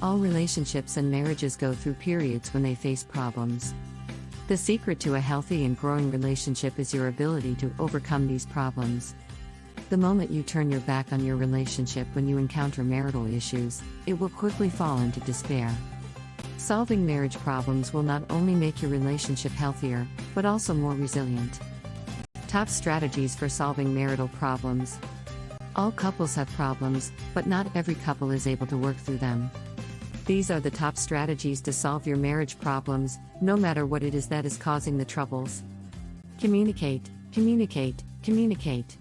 All relationships and marriages go through periods when they face problems. The secret to a healthy and growing relationship is your ability to overcome these problems. The moment you turn your back on your relationship when you encounter marital issues, it will quickly fall into despair. Solving marriage problems will not only make your relationship healthier, but also more resilient. Top strategies for solving marital problems. All couples have problems, but not every couple is able to work through them. These are the top strategies to solve your marriage problems, no matter what it is that is causing the troubles. Communicate, communicate, communicate.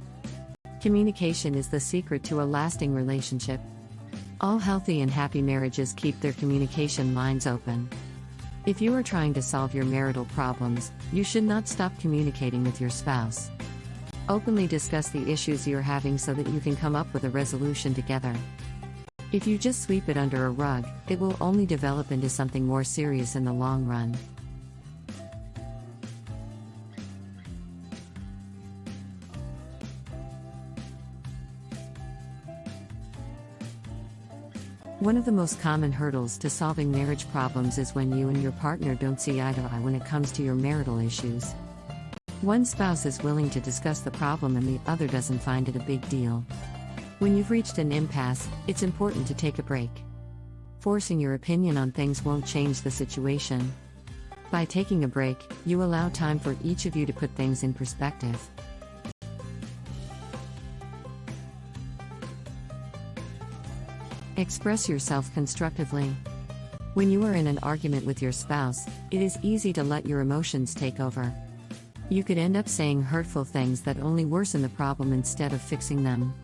Communication is the secret to a lasting relationship. All healthy and happy marriages keep their communication lines open. If you are trying to solve your marital problems, you should not stop communicating with your spouse. Openly discuss the issues you are having so that you can come up with a resolution together. If you just sweep it under a rug, it will only develop into something more serious in the long run. One of the most common hurdles to solving marriage problems is when you and your partner don't see eye to eye when it comes to your marital issues. One spouse is willing to discuss the problem and the other doesn't find it a big deal. When you've reached an impasse, it's important to take a break. Forcing your opinion on things won't change the situation. By taking a break, you allow time for each of you to put things in perspective. Express yourself constructively. When you are in an argument with your spouse, it is easy to let your emotions take over. You could end up saying hurtful things that only worsen the problem instead of fixing them.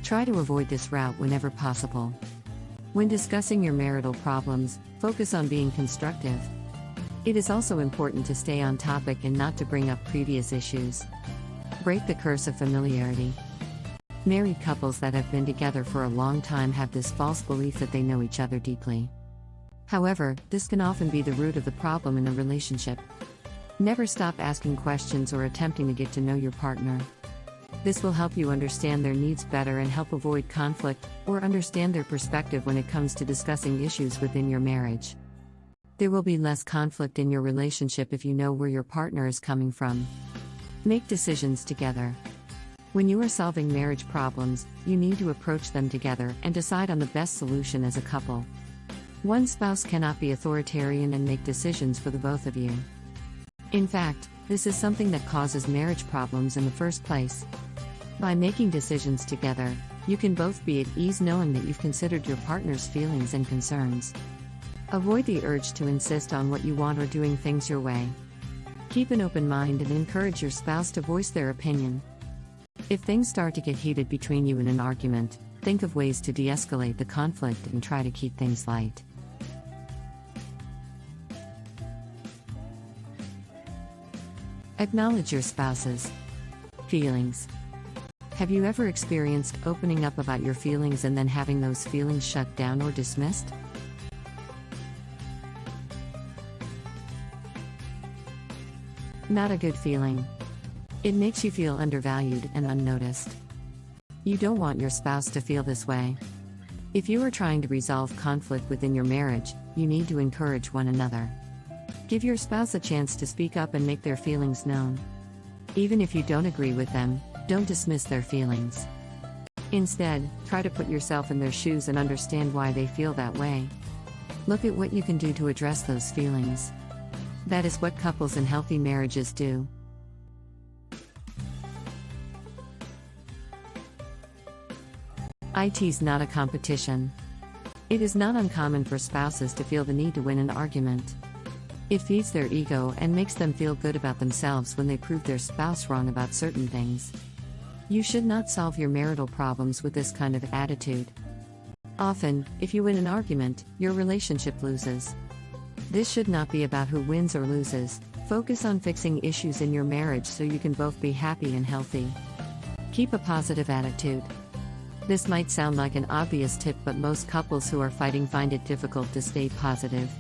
Try to avoid this route whenever possible. When discussing your marital problems, focus on being constructive. It is also important to stay on topic and not to bring up previous issues. Break the curse of familiarity. Married couples that have been together for a long time have this false belief that they know each other deeply. However, this can often be the root of the problem in a relationship. Never stop asking questions or attempting to get to know your partner. This will help you understand their needs better and help avoid conflict, or understand their perspective when it comes to discussing issues within your marriage. There will be less conflict in your relationship if you know where your partner is coming from. Make decisions together. When you are solving marriage problems, you need to approach them together and decide on the best solution as a couple. One spouse cannot be authoritarian and make decisions for the both of you. In fact, this is something that causes marriage problems in the first place. By making decisions together, you can both be at ease knowing that you've considered your partner's feelings and concerns. Avoid the urge to insist on what you want or doing things your way. Keep an open mind and encourage your spouse to voice their opinion. If things start to get heated between you in an argument, think of ways to de-escalate the conflict and try to keep things light. Acknowledge your spouse's feelings. Have you ever experienced opening up about your feelings and then having those feelings shut down or dismissed? Not a good feeling. It makes you feel undervalued and unnoticed. You don't want your spouse to feel this way. If you are trying to resolve conflict within your marriage, you need to encourage one another. Give your spouse a chance to speak up and make their feelings known. Even if you don't agree with them, don't dismiss their feelings. Instead, try to put yourself in their shoes and understand why they feel that way. Look at what you can do to address those feelings. That is what couples in healthy marriages do. It's not a competition. It is not uncommon for spouses to feel the need to win an argument. It feeds their ego and makes them feel good about themselves when they prove their spouse wrong about certain things. You should not solve your marital problems with this kind of attitude. Often, if you win an argument, your relationship loses. This should not be about who wins or loses. Focus on fixing issues in your marriage so you can both be happy and healthy. Keep a positive attitude. This might sound like an obvious tip, but most couples who are fighting find it difficult to stay positive.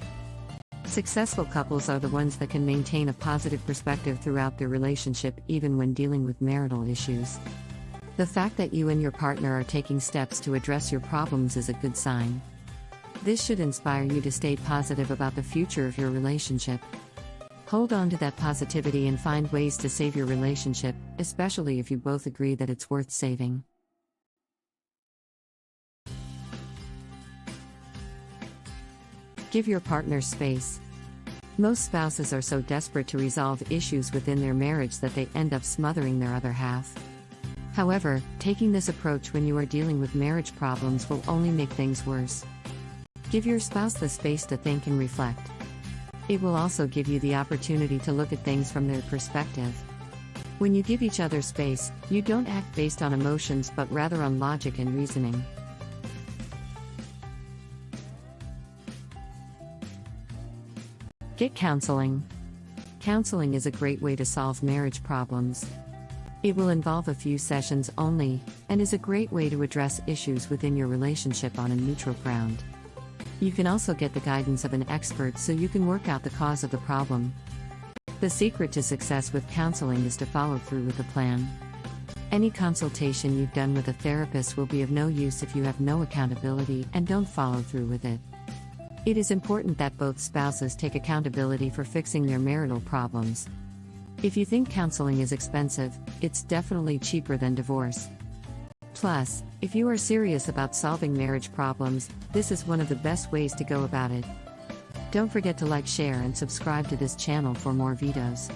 Successful couples are the ones that can maintain a positive perspective throughout their relationship even when dealing with marital issues. The fact that you and your partner are taking steps to address your problems is a good sign. This should inspire you to stay positive about the future of your relationship. Hold on to that positivity and find ways to save your relationship, especially if you both agree that it's worth saving. Give your partner space. Most spouses are so desperate to resolve issues within their marriage that they end up smothering their other half. However, taking this approach when you are dealing with marriage problems will only make things worse. Give your spouse the space to think and reflect. It will also give you the opportunity to look at things from their perspective. When you give each other space, you don't act based on emotions but rather on logic and reasoning. Get counseling. Counseling is a great way to solve marriage problems. It will involve a few sessions only, and is a great way to address issues within your relationship on a neutral ground. You can also get the guidance of an expert so you can work out the cause of the problem. The secret to success with counseling is to follow through with the plan. Any consultation you've done with a therapist will be of no use if you have no accountability and don't follow through with it. It is important that both spouses take accountability for fixing their marital problems. If you think counseling is expensive, it's definitely cheaper than divorce. Plus, if you are serious about solving marriage problems, this is one of the best ways to go about it. Don't forget to like, share, and subscribe to this channel for more videos.